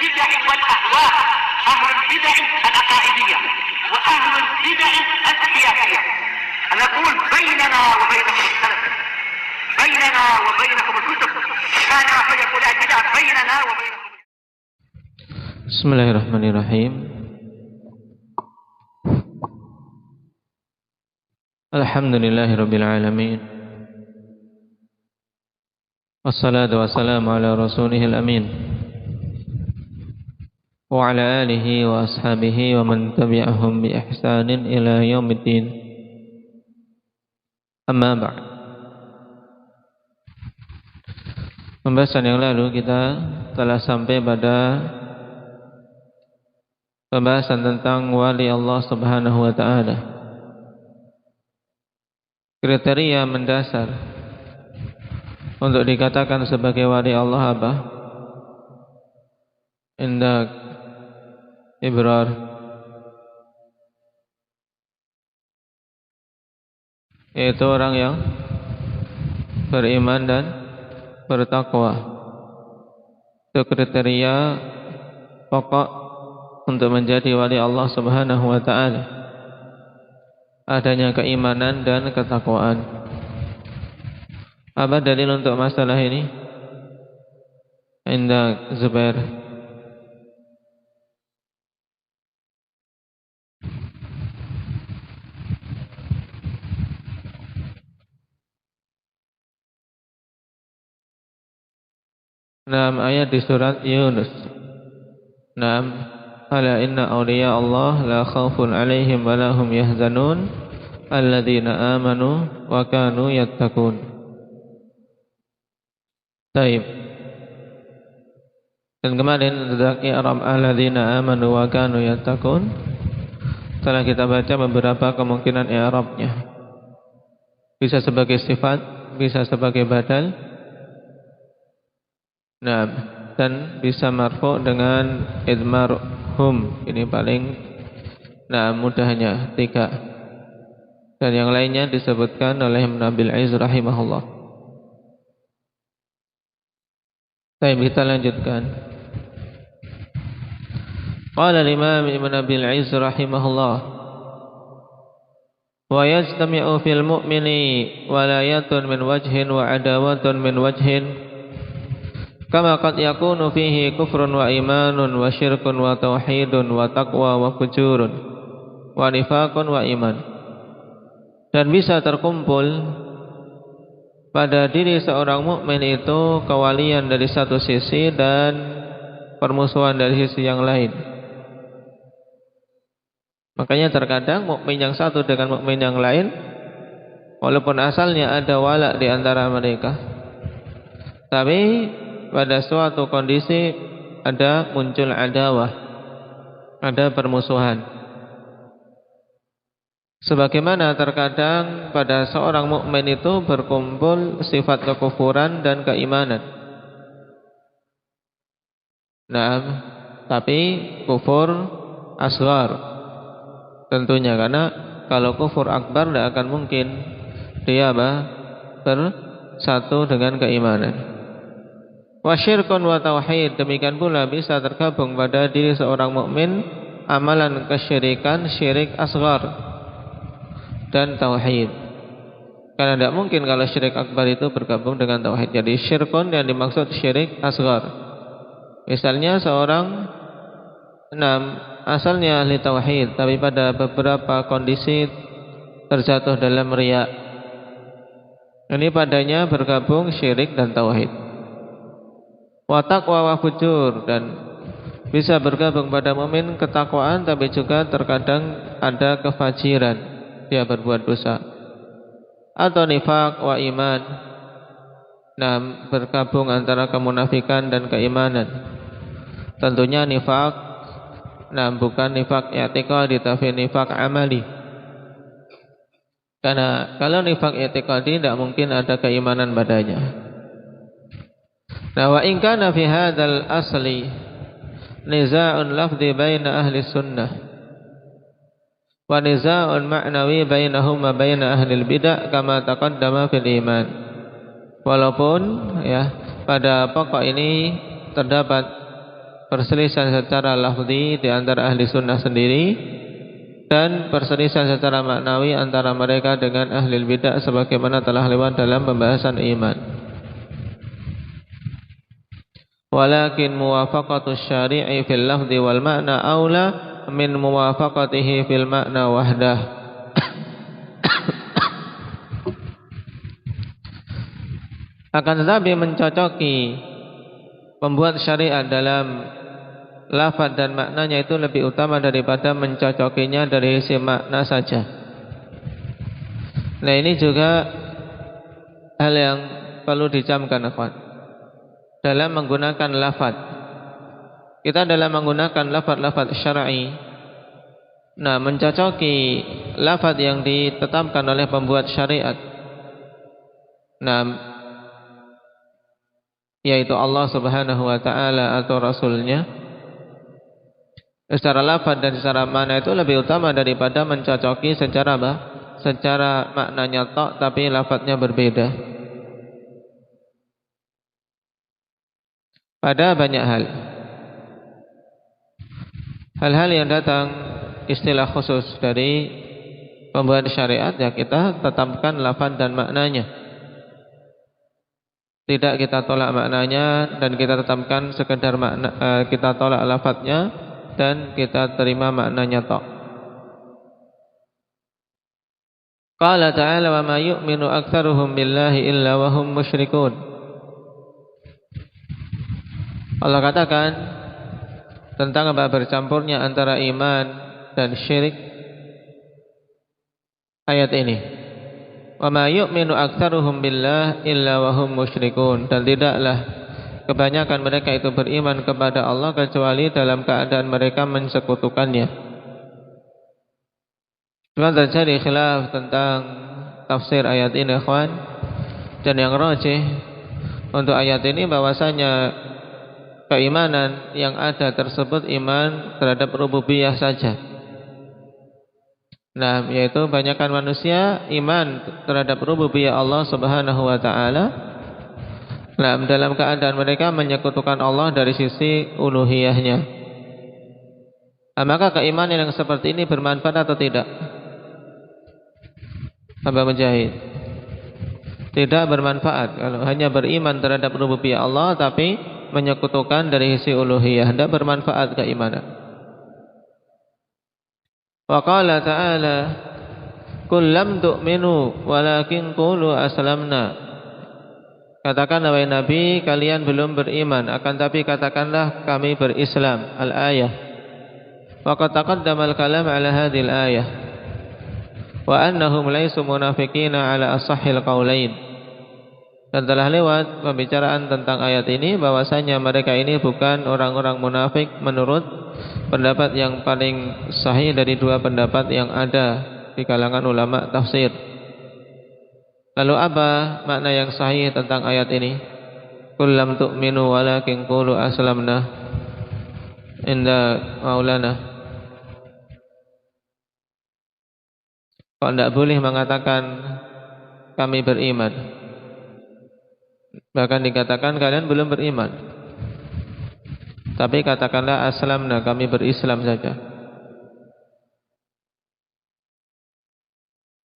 البدع والأهواء، أهل البدع العقائدية وأهل البدع السياسية. نقول بيننا وبينكم السلف، بيننا وبينكم الكتب، كان فيقول البدع بيننا وبينكم. Bismillahirrahmanirrahim. Alhamdulillahirabbil alamin. Wassalatu wassalamu ala rasulihil amin wa ala alihi wa ashabihi wa man tabi'ahum bi ihsanin ila yaumiddin. Amma ba'd. Pembahasan yang lalu kita telah sampai pada pembahasan tentang wali Allah Subhanahu wa taala. Kriteria mendasar untuk dikatakan sebagai wali Allah apa? Indak ibrar, yaitu orang yang beriman dan bertakwa. Itu kriteria pokok untuk menjadi wali Allah Subhanahu wa taala. Adanya keimanan dan ketakwaan. Apa dalil untuk masalah ini? Indah Zubair. Naam, ayat di surat Yunus. Naam. Ala inna awliya Allah la khawfun alaihim wa lahum yahzanun alladzina amanu wa kanu yattaqun. Baik. Dan kemarin tentang i'rab alladzina amanu wa kanu yattaqun telah kita baca beberapa kemungkinan i'rabnya. Bisa sebagai sifat, bisa sebagai badal. Nah, dan bisa marfu dengan idmar hum, ini paling mudahnya 3. Dan yang lainnya disebutkan oleh Ibn Abil Izz rahimahullah. Baik, kita lanjutkan. Qala al-Imam Ibn Abil Izz rahimahullah, wa yajtami'u fil mu'mini walayatun min wajhin wa adawatun min wajhin, kama qad yakunu fihi kufrun wa imanun wa syirkun wa tauhidun wa taqwa wa fujurun wa nifaqun wa iman. Dan bisa terkumpul pada diri seorang mukmin itu kewalian dari satu sisi dan permusuhan dari sisi yang lain. Makanya terkadang mukmin yang satu dengan mukmin yang lain, walaupun asalnya ada wala di antara mereka, tapi pada suatu kondisi ada muncul adawah, ada permusuhan. Sebagaimana terkadang pada seorang mukmin itu berkumpul sifat kekufuran dan keimanan. Nah, tapi kufur asghar tentunya, karena kalau kufur akbar tidak akan mungkin dia bersatu dengan keimanan. Wa syirkun wa tauhid, demikian pula bisa tergabung pada diri seorang mukmin amalan kesyirikan, syirik asghar dan tauhid. Karena tidak mungkin kalau syirik akbar itu bergabung dengan tauhid. Jadi syirkun yang dimaksud syirik asghar. Misalnya seorang asalnya ahli tauhid, tapi pada beberapa kondisi terjatuh dalam riya. Ini padanya bergabung syirik dan tauhid. Wa taqwa wa fujur, dan bisa bergabung pada mukmin ketakwaan, tapi juga terkadang ada kefajiran, dia berbuat dosa. Atau nifaq wa iman, bergabung antara kemunafikan dan keimanan. Tentunya nifaq bukan nifaq i'tiqadi, tapi nifaq amali. Karena kalau nifaq i'tiqadi tidak mungkin ada keimanan padanya. Nah, wa in kana fi hadzal asli nizaa'un lafzi baina ahli sunnah wa nizaa'un ma'nawi bainahum wa baina ahli bidah kama taqaddama fil iman. Walaupun pada pokok ini terdapat perselisihan secara lafzi di antara ahli sunnah sendiri dan perselisihan secara maknawi antara mereka dengan ahli bidah sebagaimana telah lewat dalam pembahasan iman. Walakin muwafaqatu syari'i fil lafzi wal ma'na aula min muwafaqatihi fil ma'na wahdah. Akan tetapi mencocoki pembuat syariat dalam lafaz dan maknanya itu lebih utama daripada mencocokinya dari sisi makna saja. Nah, ini juga hal yang perlu dicamkan, akhwan, dalam menggunakan lafaz. Kita dalam menggunakan lafaz-lafaz syar'i, nah, mencocoki lafaz yang ditetapkan oleh pembuat syariat, nah, yaitu Allah Subhanahu wa taala atau rasulnya, secara lafaz dan secara makna itu lebih utama daripada mencocoki secara apa? Secara maknanya tok tapi lafaznya berbeda. Pada banyak hal. Hal-hal yang datang istilah khusus dari pembuat syariat, ya kita tetapkan lafaz dan maknanya. Tidak kita tolak maknanya dan kita tetapkan sekedar makna, kita tolak lafadznya dan kita terima maknanya tok. Qala ta'ala wa ma yu'minu aktsaruhum billahi illa wa hum musyrikun. Allah katakan tentang apa bercampurnya antara iman dan syirik ayat ini. Wa ma yu'minu aktsaruhum billah illa wa hum musyrikun, dan tidaklah kebanyakan mereka itu beriman kepada Allah kecuali dalam keadaan mereka mensekutukannya. Cuma terjadi khilaf tentang tafsir ayat ini, ikhwan, dan yang rajih untuk ayat ini bahwasanya keimanan yang ada tersebut iman terhadap rububiyah saja. Nah, yaitu banyakkan manusia iman terhadap rububiyah Allah Subhanahu wa taala. Nah, dalam keadaan mereka menyekutukan Allah dari sisi uluhiyahnya. Nah, maka keimanan yang seperti ini bermanfaat atau tidak? Aba Mujahid. Tidak bermanfaat kalau hanya beriman terhadap rububiyah Allah tapi menyekutukan dari sisi uluhiyah, tidak bermanfaat keimanan. Wa qala ta'ala qul lam tu'minu walakin qulu aslamna. Katakan wahai Nabi, kalian belum beriman, akan tapi katakanlah kami berislam. Al-ayah. Wa qad taqaddama al-kalam ala hadhihi al-ayah wa annahum laysu munafiqina ala ashahhil qaulain. Dan telah lewat pembicaraan tentang ayat ini bahwasanya mereka ini bukan orang-orang munafik menurut pendapat yang paling sahih dari dua pendapat yang ada di kalangan ulama tafsir. Lalu apa makna yang sahih tentang ayat ini? Qul lam tu'minu walakin qulu aslamna inda maulana. Kok tidak boleh mengatakan kami beriman? Bahkan dikatakan kalian belum beriman. Tapi katakanlah aslamna, kami berislam saja.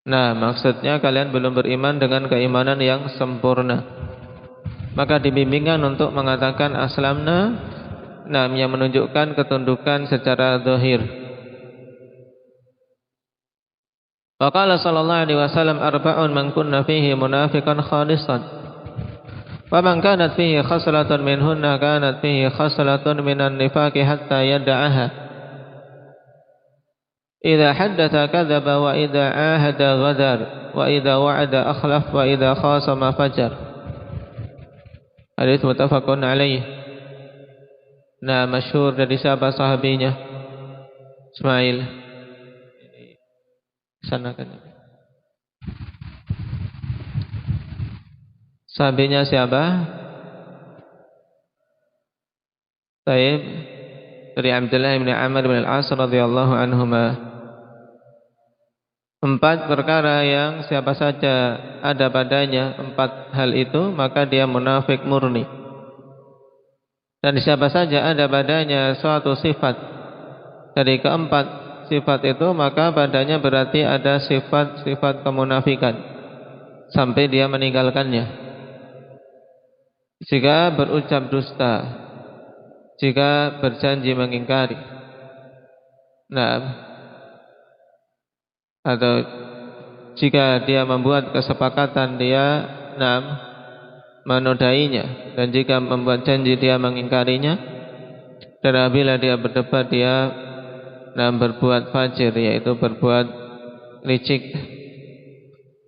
Nah, maksudnya kalian belum beriman dengan keimanan yang sempurna. Maka dibimbingkan untuk mengatakan aslamna, nah, yang menunjukkan ketundukan secara zahir. Wa qala sallallahu alaihi wasallam arba'un man kunna fihi munafiqan khalisan. Wa man kanat fihi khaslatun minhunna kanat fihi khaslatun minan nifaqi hatta yad'aha. Idza haddatha kadzaba wa idza ahada ghadar wa idza wa'ada akhlaf wa idza khasama fajar. Hadits muttafaqun alaih. Nah, masyhur dari siapa sahabinya? Ismail. Sanakan. Sahabinya siapa? Taib dari Abdullah bin Amr bin Al-As radhiyallahu anhuma. 4 perkara yang siapa saja ada padanya 4 hal itu, maka dia munafik murni. Dan siapa saja ada padanya suatu sifat dari keempat sifat itu, maka padanya berarti ada sifat-sifat kemunafikan sampai dia meninggalkannya. Jika berucap dusta, jika berjanji mengingkari, atau jika dia membuat kesepakatan dia menodainya, dan jika membuat janji dia mengingkarinya, dan apabila dia berdebat dia berbuat fajir, yaitu berbuat licik,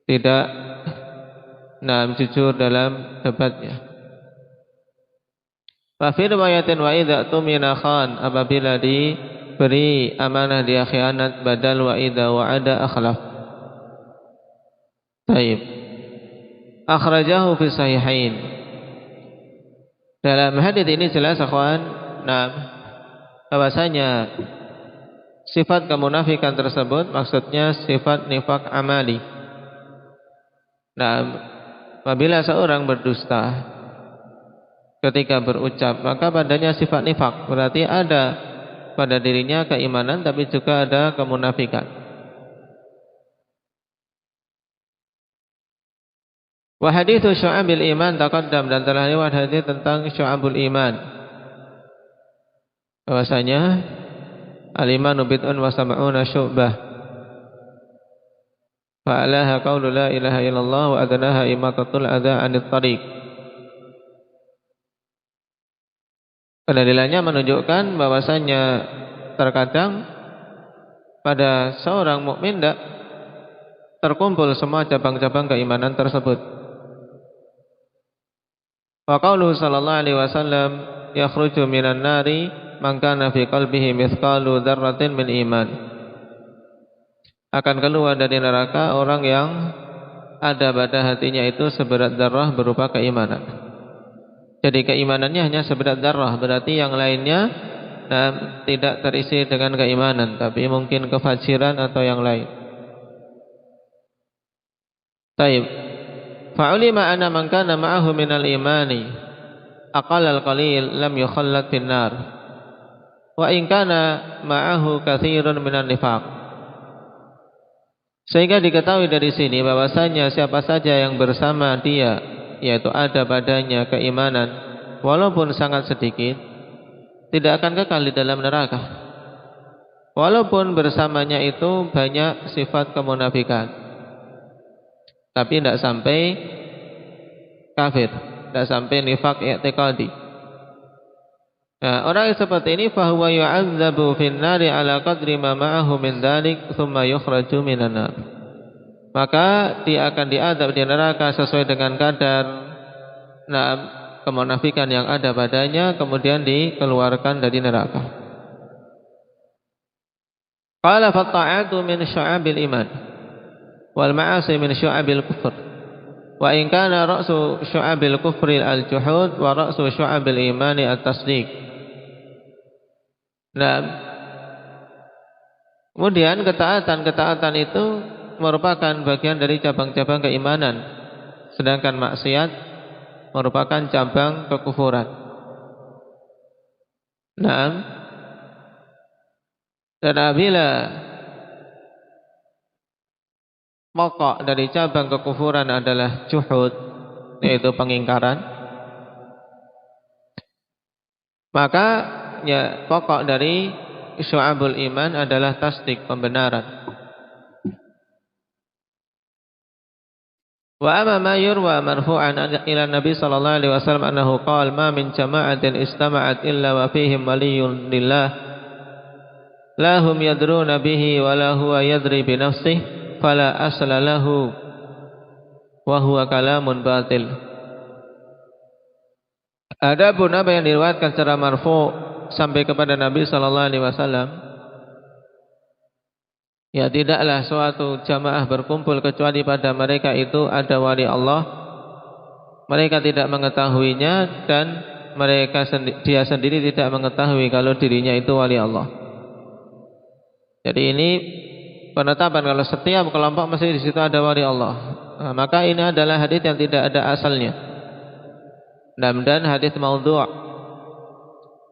tidak jujur dalam debatnya. Fa fi riwayatin wa idza tumina khan, apabila diberi amanah dia khianat, badal wa idza wa'ada akhlaf. Baik. Akhrajahu fi sahihain. Dalam hadis ini jelas akhwan, bahwasanya sifat kemunafikan tersebut maksudnya sifat nifak amali. Apabila seorang berdusta ketika berucap, maka padanya sifat nifak, berarti ada pada dirinya keimanan tapi juga ada kemunafikan. Wa haditsu syu'abil iman taqaddam, dan telah lewat hadis tentang syu'abul iman, bahwasanya al-imanu bid'un wa sab'una syu'bah, fa'alaha qaulu la ilaha illallah wa adnaha imatatul adza 'anil tariq. Pendalilannya menunjukkan bahwasanya terkadang pada seorang mukmin tidak terkumpul semua cabang-cabang keimanan tersebut. Wa qauluhu sallallahu alaihi wasallam yakhruju minan nari man kana fi qalbihi mithqalu dzarratin min iman. Akan keluar dari neraka orang yang ada pada hatinya itu seberat zarrah berupa keimanan. Jadi keimanannya hanya seberat zarrah, berarti yang lainnya tidak terisi dengan keimanan, tapi mungkin kefajiran atau yang lain. Taib. Fa'ulima anna man kana ma'ahu minal imani aqallal qalil lam yukhallad fin nar wa in kana ma'ahu katsirun minan nifaq. Sehingga diketahui dari sini bahwasanya siapa saja yang bersama dia, yaitu ada padanya keimanan walaupun sangat sedikit, tidak akan kekal di dalam neraka, walaupun bersamanya itu banyak sifat kemunafikan, tapi tidak sampai kafir, tidak sampai nifak i'tiqadi. Orang yang seperti ini fahuwa yu'adzabu fin nari ala qadri ma ma'ahu min dzalik tsumma yukhraju minan nar. Maka dia akan diazab di neraka sesuai dengan kadar kemunafikan yang ada padanya, kemudian dikeluarkan dari neraka. Qala fa ta'atu min syu'abil iman wal ma'asi min syu'abil kufr wa in kana ra'su syu'abil kufri al-juhud wa ra'su syu'abil imani at-tasdiq. Kemudian ketaatan itu merupakan bagian dari cabang-cabang keimanan, sedangkan maksiat merupakan cabang kekufuran. Dan apabila pokok dari cabang kekufuran adalah juhud, yaitu pengingkaran, maka pokok dari syu'abul iman adalah tasdik, pembenaran. Wa amma ma yurwa marfu'an ila Nabi sallallahu alaihi wasallam annahu qala ma min jama'atin istama'at illa wa fihim waliyyun lillah la hum yadruna bihi wa la huwa yadri bi nafsihi fala asla lahu wa huwa kalamun batil. Adapun apa yang diriwayatkan secara marfu sampai kepada Nabi sallallahu alaihi wasallam, ya tidaklah suatu jamaah berkumpul kecuali pada mereka itu ada wali Allah. Mereka tidak mengetahuinya dan dia sendiri tidak mengetahui kalau dirinya itu wali Allah. Jadi ini penetapan kalau setiap kelompok mesti di situ ada wali Allah. Maka ini adalah hadis yang tidak ada asalnya. Dan hadis maudhu'.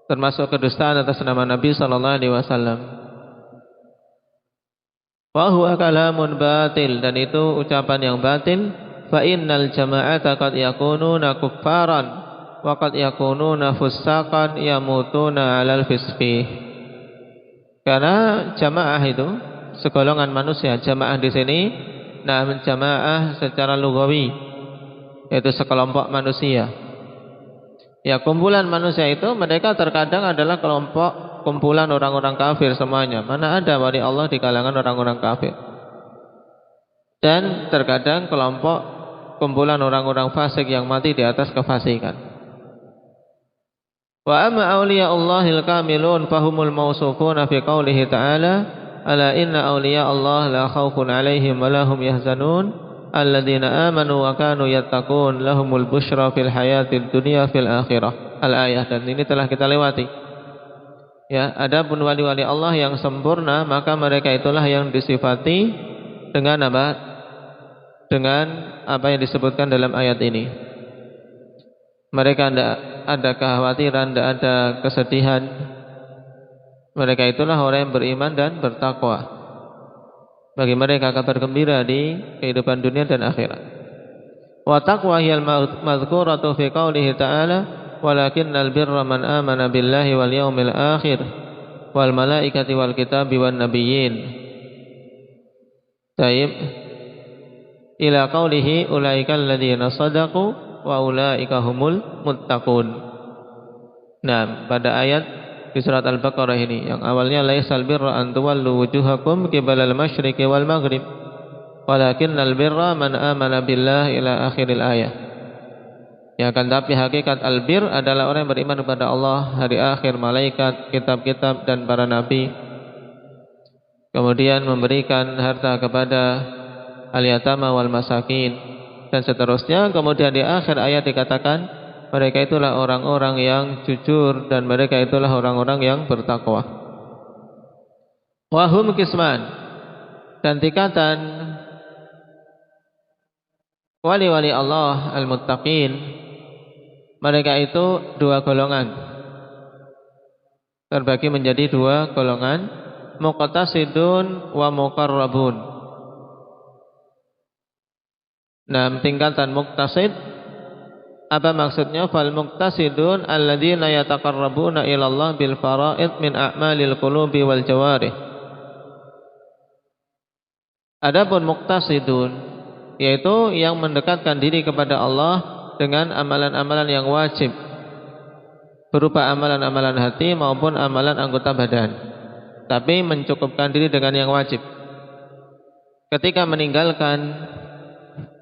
termasuk kedustaan atas nama Nabi sallallahu alaihi wasallam. Wa huwa kalamun batil, dan itu ucapan yang batil. Fa innal jama'ata qad yakununa kuffaran wa qad yakununa fussaqan yamutuna 'alal fisqi. Karena jamaah itu segolongan manusia. Jamaah di sini jamaah secara lugawi, yaitu sekelompok manusia. Ya, kumpulan manusia itu mereka terkadang adalah kumpulan orang-orang kafir semuanya. Mana ada wali Allah di kalangan orang-orang kafir. Dan terkadang kumpulan orang-orang fasik yang mati di atas kefasikan. Wa amma awliya'ullahil kamilun fahumul mawsufuna fi qawlihi ta'ala ala inna awliya'allah la khawfun 'alaihim wa lahum yahzanun alladzina amanu wa kanu yattaqun lahumul busyra fil hayatid dunya fil akhirah. Al-ayah, dan ini telah kita lewati. Ya, adapun wali-wali Allah yang sempurna, maka mereka itulah yang disifati dengan apa? Dengan apa yang disebutkan dalam ayat ini. Mereka tidak ada kekhawatiran, tidak ada kesedihan. Mereka itulah orang yang beriman dan bertakwa. Bagi mereka kabar gembira di kehidupan dunia dan akhirat. Wa taqwa hiyal madhkuratu fi qawlihi ta'ala walakinnal birra man amana billahi wal yawmil akhir wal malaikati wal kitabi wan nabiyyin. Taib ila qawlihi ulaikal ladzina shadaqu wa ulaika humul muttaqun. Nah, pada ayat di surat Al-Baqarah ini yang awalnya laisal birra an tuwallu wujuhakum qibalal masyriqi wal maghrib walakinnal birra man amana billahi ila akhiril ayat. Ya, akan tapi hakikat albir adalah orang yang beriman kepada Allah, hari akhir, malaikat, kitab-kitab dan para nabi. Kemudian memberikan harta kepada al-yatama wal masakin dan seterusnya. Kemudian di akhir ayat dikatakan mereka itulah orang-orang yang jujur dan mereka itulah orang-orang yang bertakwa. Wahum kisman, dan tingkatan wali-wali Allah al-muttaqin, mereka itu dua golongan, terbagi menjadi dua golongan, muqtasidun wa muqarrabun. Nah, tingkatan muqtasid, apa maksudnya? Fal muqtasidun alladzina yataqarrabuna ila Allah bil fara'id min a'malil qulubi wal jawarih. Adapun muqtasidun, yaitu yang mendekatkan diri kepada Allah dengan amalan-amalan yang wajib, berupa amalan-amalan hati maupun amalan anggota badan, tapi mencukupkan diri dengan yang wajib. Ketika meninggalkan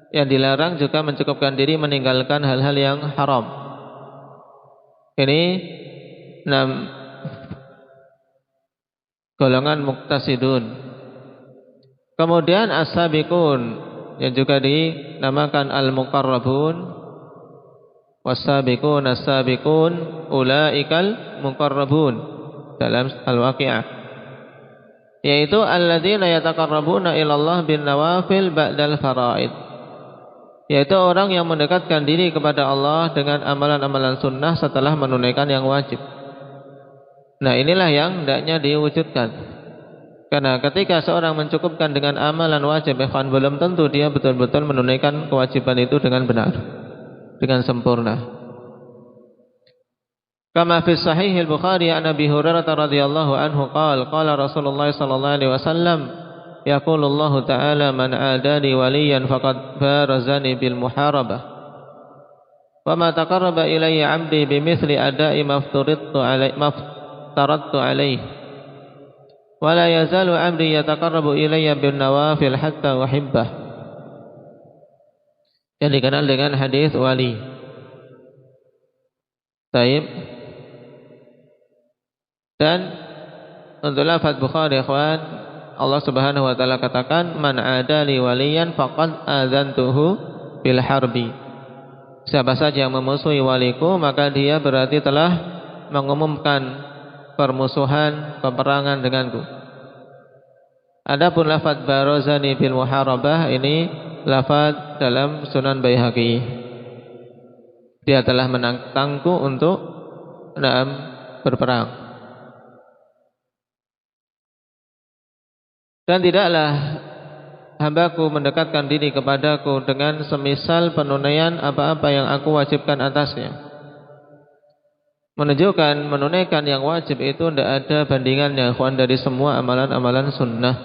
yang dilarang, juga mencukupkan diri meninggalkan hal-hal yang haram. Ini 6 golongan muqtasidun. Kemudian as-sabiqun, yang juga dinamakan al-muqarrabun. Was-sabiqun as-sabiqun ulaikal muqarrabun dalam Al-Waqi'ah, yaitu alladzina yataqarrabuna ilallah bin nawafil ba'dal fara'id, yaitu orang yang mendekatkan diri kepada Allah dengan amalan-amalan sunnah setelah menunaikan yang wajib. Nah, inilah yang hendaknya diwujudkan. Karena ketika seorang mencukupkan dengan amalan wajib, belum tentu dia betul-betul menunaikan kewajiban itu dengan benar, dengan sempurna. Kama fi sahih al-Bukhari an Abi Hurairah radhiyallahu anhu qala Rasulullah sallallahu alaihi wasallam yaqulullahu ta'ala man adani waliyan faqad barazani bil muharabah wa ma taqarraba ilayya 'abdi bimithli ada'i maftaradtu alayhi wa la yazalu 'abdi yataqarrabu ilayya bin nawafil hatta uhibbah. Yang dikenal dengan hadis wali. Taib. Dan untuk lafaz Bukhari, ikhwan, Allah Subhanahu wa taala katakan man adali waliyan faqad adzantuhu bil harbi. Siapa saja yang memusuhi waliku, maka dia berarti telah mengumumkan permusuhan, peperangan denganku. Adapun lafaz barazani bil muharabah, ini lafaz dalam Sunan Baihaqi. Dia telah menantangku untuk berperang. Dan tidaklah hambaku mendekatkan diri kepadaku dengan semisal penunaian apa-apa yang aku wajibkan atasnya. Menunjukkan menunaikan yang wajib itu tidak ada bandingannya dari semua amalan-amalan sunnah.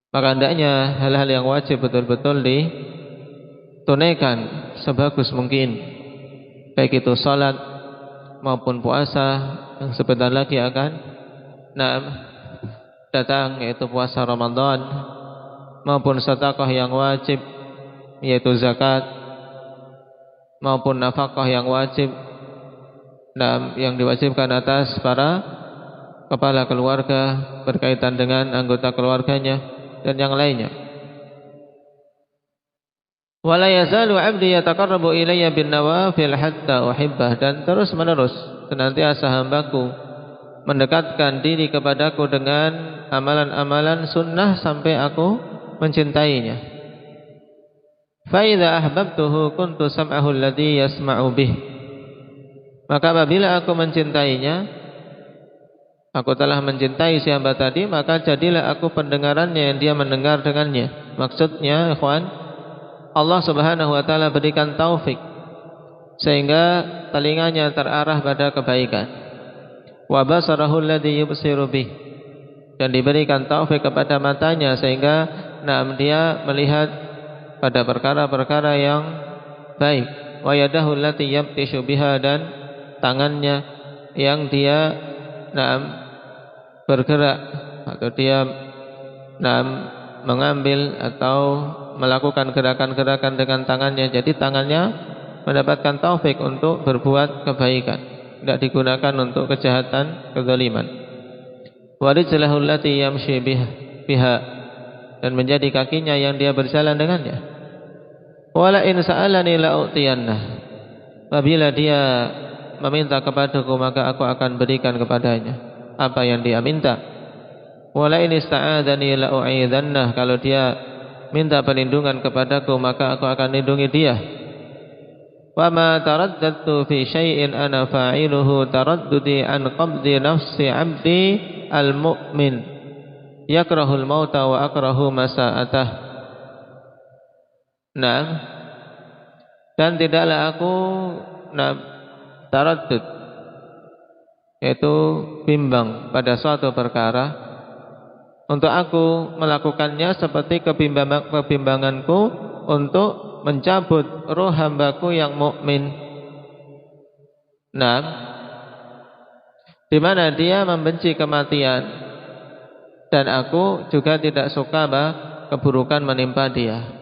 Maka hendaknya hal-hal yang wajib betul-betul ditunaikan sebagus mungkin, baik itu salat maupun puasa yang sebentar lagi akan datang, yaitu puasa Ramadan, maupun sedekah yang wajib yaitu zakat, maupun nafkah yang wajib yang diwajibkan atas para kepala keluarga berkaitan dengan anggota keluarganya dan yang lainnya. Wala yazalu 'abdi yataqarrabu ilayya bin nawafil hatta uhibbah, dan terus menerus senantiasa hambaku mendekatkan diri kepadaku dengan amalan-amalan sunnah sampai aku mencintainya. Fa idza ahbabtuhu kuntu sam'ahu alladhi yasma'u bih. Maka apabila aku mencintainya, aku telah mencintai si hamba tadi, maka jadilah aku pendengarannya yang dia mendengar dengannya. Maksudnya, ikhwan, Allah Subhanahu wa taala berikan taufik sehingga telinganya terarah pada kebaikan. Wa basarahu alladhi yubsiru bih, dan diberikan taufik kepada matanya sehingga dia melihat pada perkara-perkara yang baik. Wa yadahu allati yabtishu biha, dan tangannya yang dia bergerak atau dia mengambil atau melakukan gerakan-gerakan dengan tangannya. Jadi tangannya mendapatkan taufik untuk berbuat kebaikan, tidak digunakan untuk kejahatan, kezaliman. Wa rijlahu allati yamshi biha, dan menjadi kakinya yang dia berjalan dengannya. Wala in sa'alani la'utiyannah, apabila dia meminta kepadaku maka aku akan berikan kepadanya apa yang dia minta. Wala in ista'adzani la'u'idhannah, kalau dia minta perlindungan kepadaku maka aku akan lindungi dia. Wa ma taraddadtu fi syai'in ana fa'iluhu taraddudi an qabdi nafsi 'abdi al-mu'min yakrahul mauta wa akrahu masa'atah. Dan tidaklah aku taraddud, yaitu bimbang pada suatu perkara, untuk aku melakukannya seperti kebimbanganku untuk mencabut roh hambaku yang mukmin. Di mana dia membenci kematian, dan aku juga tidak suka keburukan menimpa dia.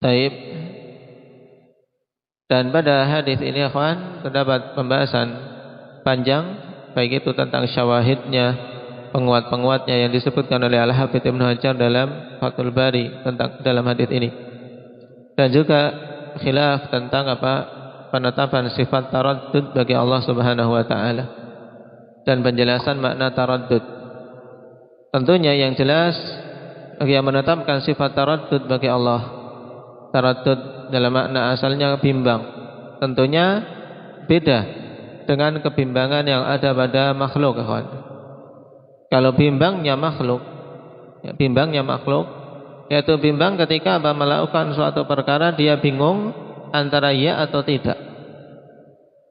Taib. Dan pada hadis ini, ikhwan, terdapat pembahasan panjang, baik itu tentang syawahidnya, penguat-penguatnya yang disebutkan oleh Al-Hafidz Ibnu Hajar dalam Fathul Bari tentang dalam hadis ini, dan juga khilaf tentang penetapan sifat taraddud bagi Allah Subhanahu wa taala dan penjelasan makna taraddud. Tentunya yang jelas yang menetapkan sifat taraddud bagi Allah, taraddud dalam makna asalnya bimbang, tentunya beda dengan kebimbangan yang ada pada makhluk, kawan. Kalau bimbangnya makhluk, yaitu bimbang ketika melakukan suatu perkara dia bingung antara ya atau tidak,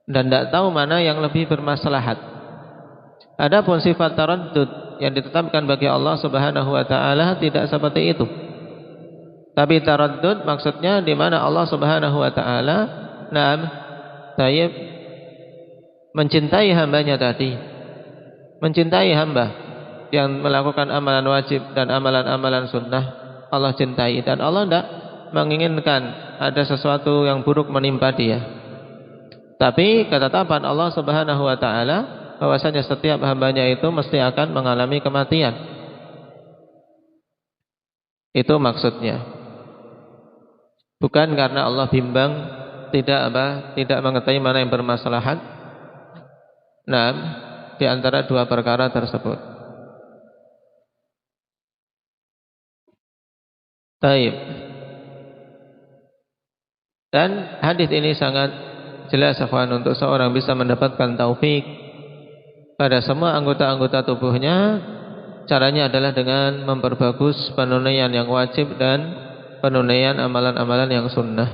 dan tidak tahu mana yang lebih bermaslahat. Adapun sifat taraddud yang ditetapkan bagi Allah Subhanahu wa taala tidak seperti itu. Tapi taraddud maksudnya di mana Allah Subhanahu wa taala mencintai hambanya tadi, mencintai hamba yang melakukan amalan wajib dan amalan-amalan sunnah, Allah cintai, dan Allah tidak menginginkan ada sesuatu yang buruk menimpa dia. Tapi ketetapan Allah Subhanahu wa taala bahwasanya setiap hambanya itu mesti akan mengalami kematian. Itu maksudnya. Bukan karena Allah bimbang, tidak mengetahui mana yang bermaslahat di antara dua perkara tersebut. Taib. Dan hadis ini sangat jelas ikhwan untuk seorang bisa mendapatkan taufik pada semua anggota-anggota tubuhnya. Caranya adalah dengan memperbagus penunaian yang wajib dan penunaian amalan-amalan yang sunnah.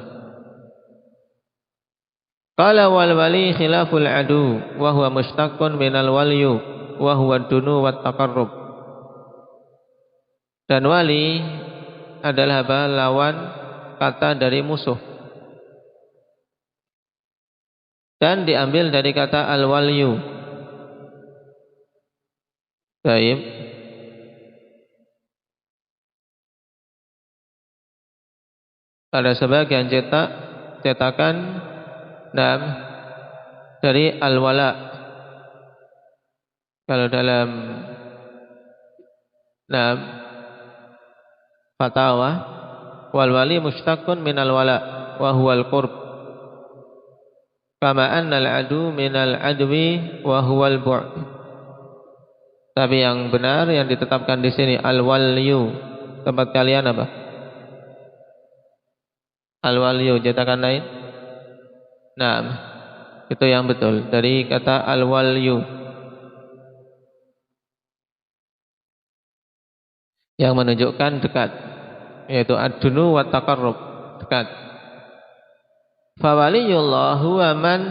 Qala wal wali khilaful adu wa huwa mushtaqun minal walyu wa huwa dunu wat taqarrub. Dan wali adalah lawan kata dari musuh. Dan diambil dari kata al-walyu. Baik. Pada sebagian cetakan dari al-wala. Kalau dalam fatawa, wal wali mushtaqun minal wala wa huwal qurb. Kama annal adu minal adwi wa huwal bu'd. Tapi yang benar yang ditetapkan di sini al-walyu. Tempat kalian apa? Al-walyu cetakan lain? Nah, itu yang betul dari kata al-walyu. Yang menunjukkan dekat, yaitu ad-dunu wa taqarrub, dekat. Fa waliyullah huwa man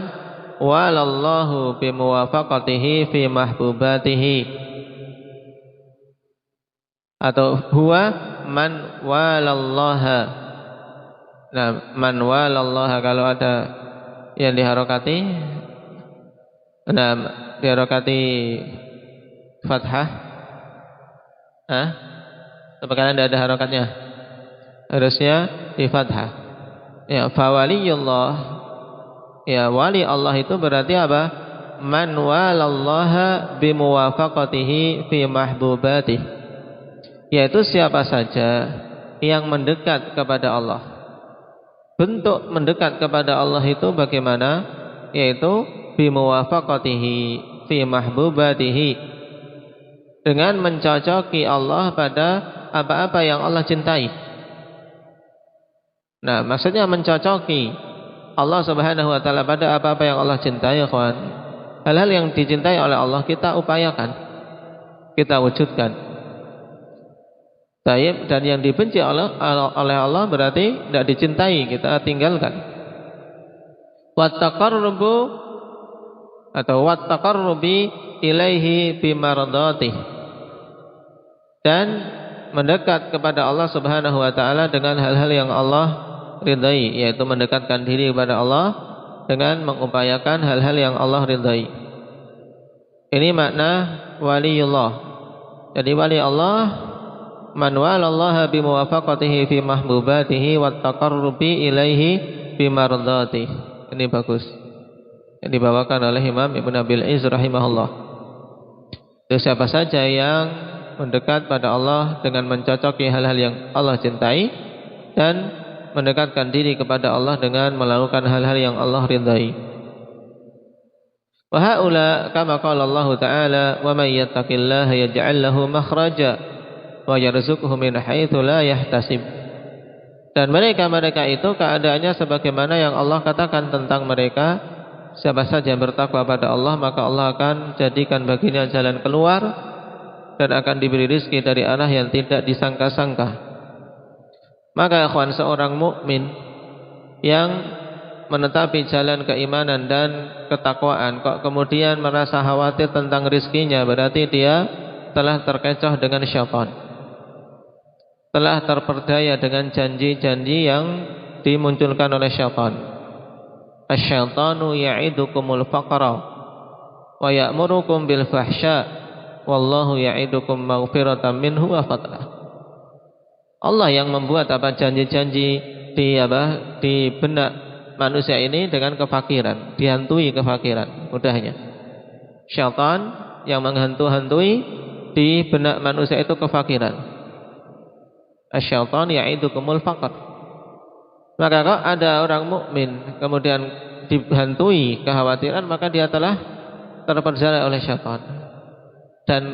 walallahu bi muwafaqatihi fi mahbubatihi. Atau huwa man walallaha. Nah, man walallaha kalau ada yang diharokati, diharokati fathah, apakah tidak ada harokatnya? Harusnya di fathah. Ya, fa waliyullah, ya wali Allah itu berarti apa? Man walallaha bi muwafaqatihi fi mahbubatihi. Yaitu siapa saja yang mendekat kepada Allah. Bentuk mendekat kepada Allah itu bagaimana? Yaitu bimuwafaqatihi fi mahbubatihi, dengan mencocoki Allah pada apa-apa yang Allah cintai. Nah, maksudnya mencocoki Allah Subhanahu wa taala pada apa-apa yang Allah cintai, kawan. Hal-hal yang dicintai oleh Allah kita upayakan, kita wujudkan. Taib, dan yang dibenci oleh Allah berarti tidak dicintai, kita tinggalkan. Wattaqarrubu atau wattaqarrubi ilaihi bimardhatih, dan mendekat kepada Allah Subhanahu wa taala dengan hal-hal yang Allah ridai, yaitu mendekatkan diri kepada Allah dengan mengupayakan hal-hal yang Allah ridai. Ini makna waliyullah. Jadi wali Allah man walallaha bimuwafaqatihi fi mahbubatihi wattaqarrubi ilaihi bimardhatih. Ini bagus. Yang dibawakan oleh Imam Ibnu Abil Izz rahimahullah. Jadi siapa saja yang mendekat pada Allah dengan mencocoki hal-hal yang Allah cintai dan mendekatkan diri kepada Allah dengan melakukan hal-hal yang Allah ridai. Wa haula kama qala Allah Ta'ala wa may yattaqillaha yaj'al lahu makhraja wa yarzuqhu min haitsu la yahtasib. Dan mereka itu keadaannya sebagaimana yang Allah katakan tentang mereka, siapa saja yang bertakwa pada Allah maka Allah akan jadikan baginya jalan keluar dan akan diberi rezeki dari arah yang tidak disangka-sangka. Maka ikhwan, seorang mukmin yang menetapi jalan keimanan dan ketakwaan kok kemudian merasa khawatir tentang rezekinya, berarti dia telah terkecoh dengan syaitan, telah terperdaya dengan janji-janji yang dimunculkan oleh syaitan. Asy-syaitanu ya'idukumul faqra wa ya'murukum bil fahsya wallahu ya'idukum maghfiratan minhu wa fadla. Allah yang membuat janji-janji di benak manusia ini dengan kefakiran, dihantui kefakiran, mudahnya. Syaitan yang menghantui di benak manusia itu kefakiran. Asy-syaitan ya'idukumul faqr. Maka kalau ada orang mukmin kemudian dihantui kekhawatiran, maka dia telah terperdaya oleh syaitan dan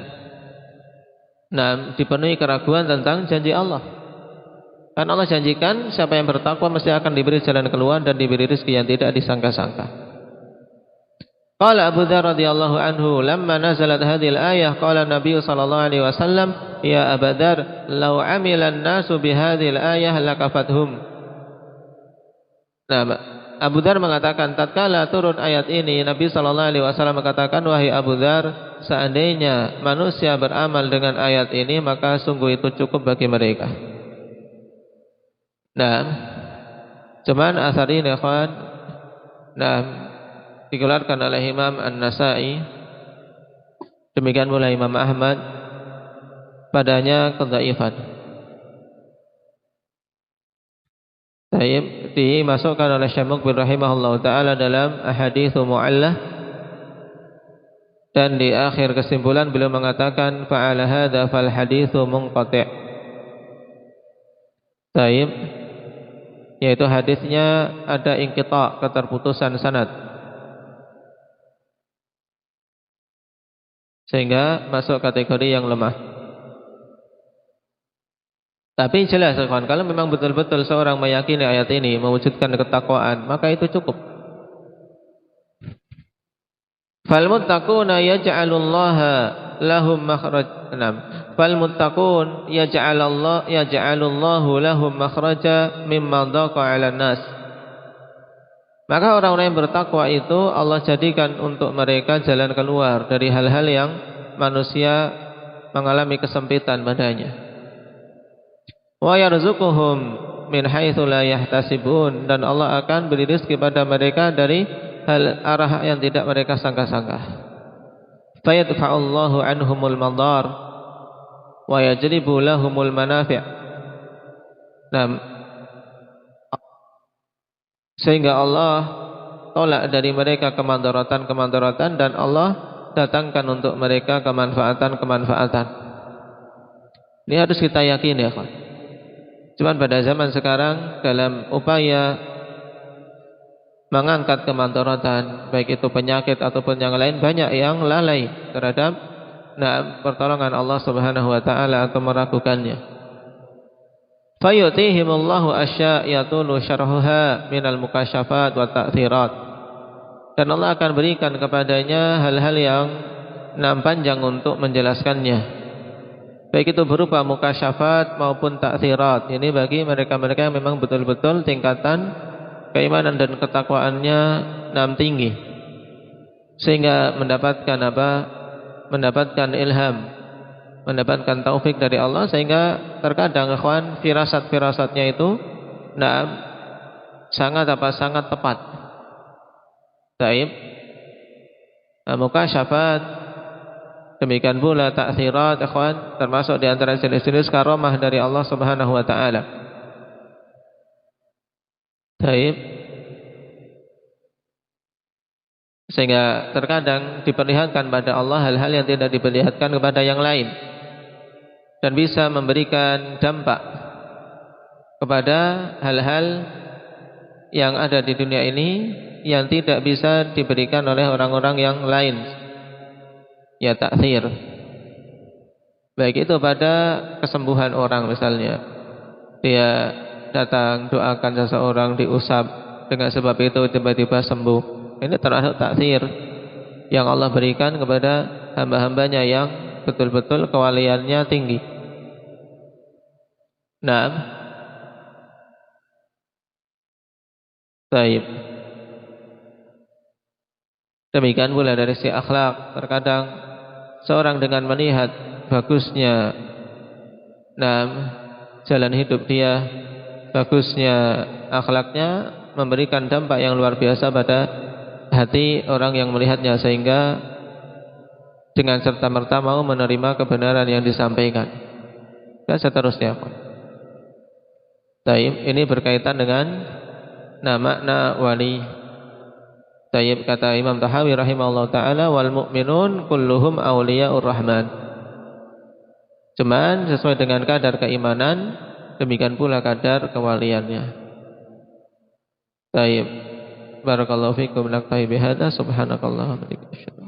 dipenuhi keraguan tentang janji Allah. Karena Allah janjikan siapa yang bertakwa mesti akan diberi jalan keluar dan diberi rezeki yang tidak disangka-sangka. Qala Abu Dzar radhiyallahu anhu, lamma nazalat hadhil ayah, qala Nabi sallallahu alaihi wasallam, ya Abu Dzar, law amila an-nasu bihadhil ayah lakafathum. Nah, Abu Dzar mengatakan, tatkala turun ayat ini, Nabi sallallahu alaihi wasallam mengatakan, wahai Abu Dzar, seandainya manusia beramal dengan ayat ini, maka sungguh itu cukup bagi mereka. Nah, cuman asar ini ikhwan, nah, dikeluarkan oleh Imam An-Nasa'i, demikian pula Imam Ahmad, padanya kedhaifan. Taib dimasukkan oleh Syekh Muqbil rahimahullah taala dalam ahaditsu mu'allah, dan di akhir kesimpulan beliau mengatakan fa'ala hadza fal haditsu munqati'. Taib, yaitu hadisnya ada inqita', keterputusan sanad, sehingga masuk kategori yang lemah. Tapi jelas kawan, kalau memang betul-betul seorang meyakini ayat ini mewujudkan ketakwaan, maka itu cukup. Fal muttaquna yaj'alullaha lahum makhraj. Fal muttaqun yaj'alullahu lahum makhraja mimma dhaqa 'alan nas. Maka orang-orang yang bertakwa itu Allah jadikan untuk mereka jalan keluar dari hal-hal yang manusia mengalami kesempitan padanya. Wa yarzuquhum min haitsu la yahtasibun, dan Allah akan beri rezeki pada mereka dari arah yang tidak mereka sangka-sangka. Fayadfa'ullahu anhumul madar wa yajlibu lahumul manafi'. Nah, sehingga Allah tolak dari mereka kemandaratan dan Allah datangkan untuk mereka kemanfaatan. Ini harus kita yakini ya kawan. Cuman pada zaman sekarang dalam upaya mengangkat kemandaratan, baik itu penyakit ataupun yang lain, banyak yang lalai terhadap pertolongan Allah Subhanahu wa taala atau meragukannya. Fayutihimullahu asya' yatulu syarhuha minal mukasyafat wa ta'thirat. Dan Allah akan berikan kepadanya hal-hal yang panjang untuk menjelaskannya, baik itu berupa mukasyafat maupun ta'thirat. Ini bagi mereka-mereka yang memang betul-betul tingkatan keimanan dan ketakwaannya tinggi, sehingga mendapatkan mendapatkan ilham, mendapatkan taufik dari Allah, sehingga terkadang ikhwan firasat-firasatnya itu sangat tepat. Taib, mukasyafat, demikian pula ta'thirat ikhwan, termasuk di antara jenis-jenis karamah dari Allah Subhanahu wa taala. Taib, sehingga terkadang diperlihatkan pada Allah hal-hal yang tidak diperlihatkan kepada yang lain, dan bisa memberikan dampak kepada hal-hal yang ada di dunia ini yang tidak bisa diberikan oleh orang-orang yang lain. Ya, ta'thir, baik itu pada kesembuhan orang, misalnya dia datang doakan seseorang diusap, dengan sebab itu tiba-tiba sembuh. Ini termasuk ta'thir yang Allah berikan kepada hamba-hambanya yang betul-betul kewaliannya tinggi. Nah, baik. Demikian pula dari sisi akhlak, terkadang seorang dengan melihat bagusnya jalan hidup dia, bagusnya akhlaknya, memberikan dampak yang luar biasa pada hati orang yang melihatnya, sehingga dengan serta-merta mau menerima kebenaran yang disampaikan, dan seterusnya. Taib, ini berkaitan dengan makna wali. Taib, kata Imam Tahawi rahimahullah ta'ala, wal mu'minun kulluhum awliya'ur rahman. Cuman sesuai dengan kadar keimanan, demikian pula kadar kewaliannya. Taib, barakallahu fikum, naktahi bihada, subhanakallahumma wa bihamdika.